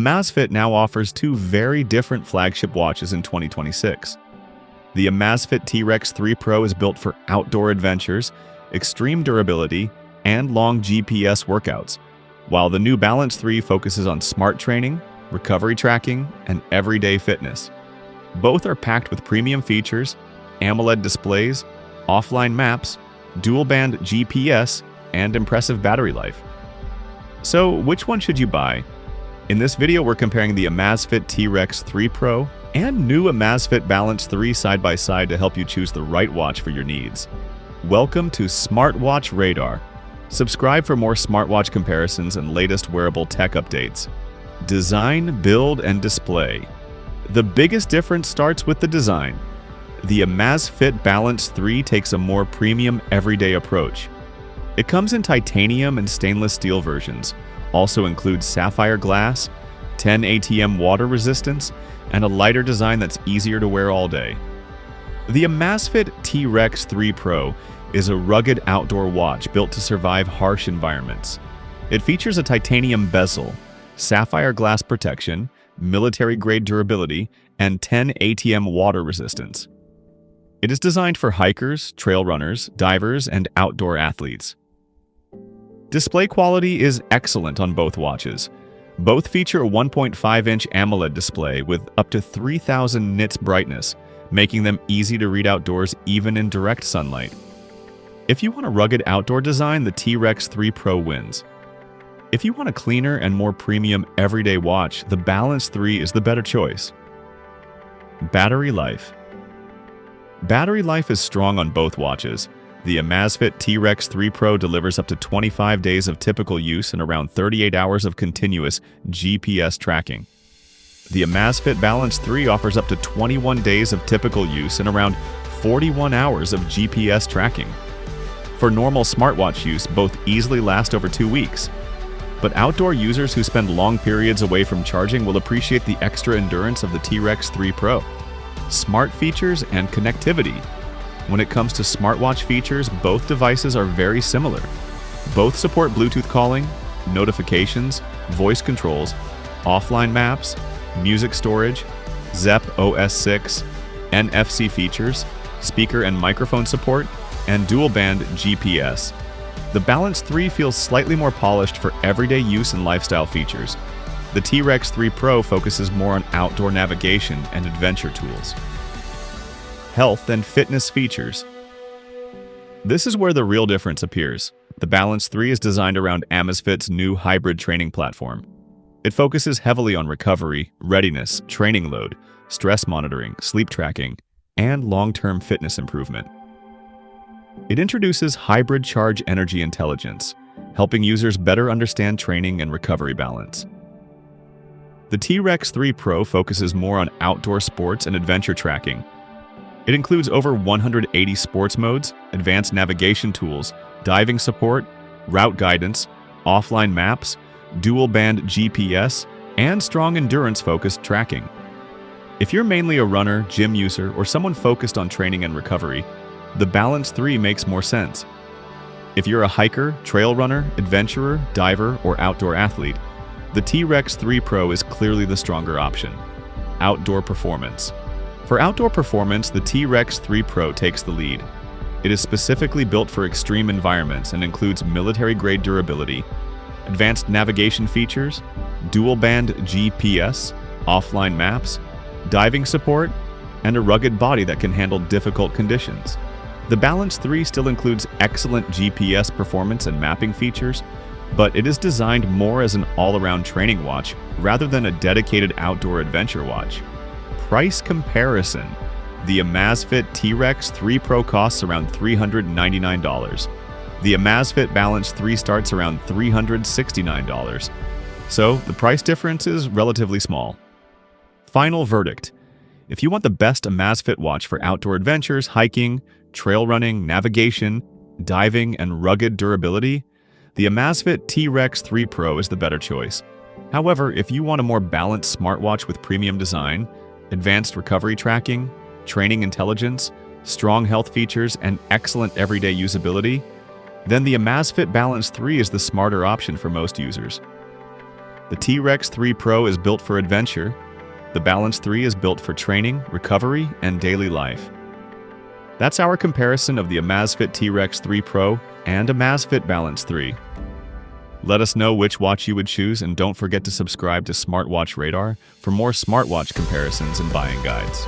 Amazfit now offers two very different flagship watches in 2026. The Amazfit T-Rex 3 Pro is built for outdoor adventures, extreme durability, and long GPS workouts, while the new Balance 3 focuses on smart training, recovery tracking, and everyday fitness. Both are packed with premium features, AMOLED displays, offline maps, dual-band GPS, and impressive battery life. So, which one should you buy? In this video, we're comparing the Amazfit T-Rex 3 Pro and new Amazfit Balance 3 side by side to help you choose the right watch for your needs. Welcome to SmartWatch Radar. Subscribe for more smartwatch comparisons and latest wearable tech updates. Design, build, and display. The biggest difference starts with the design. The Amazfit Balance 3 takes a more premium, everyday approach. It comes in titanium and stainless steel versions, also includes sapphire glass, 10 ATM water resistance, and a lighter design that's easier to wear all day. The Amazfit T-Rex 3 Pro is a rugged outdoor watch built to survive harsh environments. It features a titanium bezel, sapphire glass protection, military-grade durability, and 10 ATM water resistance. It is designed for hikers, trail runners, divers, and outdoor athletes. Display quality is excellent on both watches. Both feature a 1.5-inch AMOLED display with up to 3000 nits brightness, making them easy to read outdoors even in direct sunlight. If you want a rugged outdoor design, the T-Rex 3 Pro wins. If you want a cleaner and more premium everyday watch, the Balance 3 is the better choice. Battery life. Battery life is strong on both watches. The Amazfit T-Rex 3 Pro delivers up to 25 days of typical use and around 38 hours of continuous GPS tracking. The Amazfit Balance 3 offers up to 21 days of typical use and around 41 hours of GPS tracking. For normal smartwatch use, both easily last over 2 weeks. But outdoor users who spend long periods away from charging will appreciate the extra endurance of the T-Rex 3 Pro. Smart features and connectivity. When it comes to smartwatch features, both devices are very similar. Both support Bluetooth calling, notifications, voice controls, offline maps, music storage, Zepp OS 6, NFC features, speaker and microphone support, and dual-band GPS. The Balance 3 feels slightly more polished for everyday use and lifestyle features. The T-Rex 3 Pro focuses more on outdoor navigation and adventure tools. Health and fitness features. This is where the real difference appears. The Balance 3 is designed around Amazfit's new hybrid training platform. It focuses heavily on recovery, readiness, training load, stress monitoring, sleep tracking, and long-term fitness improvement. It introduces hybrid charge energy intelligence, helping users better understand training and recovery balance. The T-Rex 3 Pro focuses more on outdoor sports and adventure tracking. It includes over 180 sports modes, advanced navigation tools, diving support, route guidance, offline maps, dual-band GPS, and strong endurance-focused tracking. If you're mainly a runner, gym user, or someone focused on training and recovery, the Balance 3 makes more sense. If you're a hiker, trail runner, adventurer, diver, or outdoor athlete, the T-Rex 3 Pro is clearly the stronger option. Outdoor performance. For outdoor performance, the T-Rex 3 Pro takes the lead. It is specifically built for extreme environments and includes military-grade durability, advanced navigation features, dual-band GPS, offline maps, diving support, and a rugged body that can handle difficult conditions. The Balance 3 still includes excellent GPS performance and mapping features, but it is designed more as an all-around training watch rather than a dedicated outdoor adventure watch. Price comparison. The Amazfit T-Rex 3 Pro costs around $399. The Amazfit Balance 3 starts around $369. So the price difference is relatively small. Final verdict. If you want the best Amazfit watch for outdoor adventures, hiking, trail running, navigation, diving, and rugged durability, the Amazfit T-Rex 3 Pro is the better choice. However, if you want a more balanced smartwatch with premium design, advanced recovery tracking, training intelligence, strong health features, and excellent everyday usability, then the Amazfit Balance 3 is the smarter option for most users. The T-Rex 3 Pro is built for adventure. The Balance 3 is built for training, recovery, and daily life. That's our comparison of the Amazfit T-Rex 3 Pro and Amazfit Balance 3. Let us know which watch you would choose, and don't forget to subscribe to SmartWatch Radar for more smartwatch comparisons and buying guides.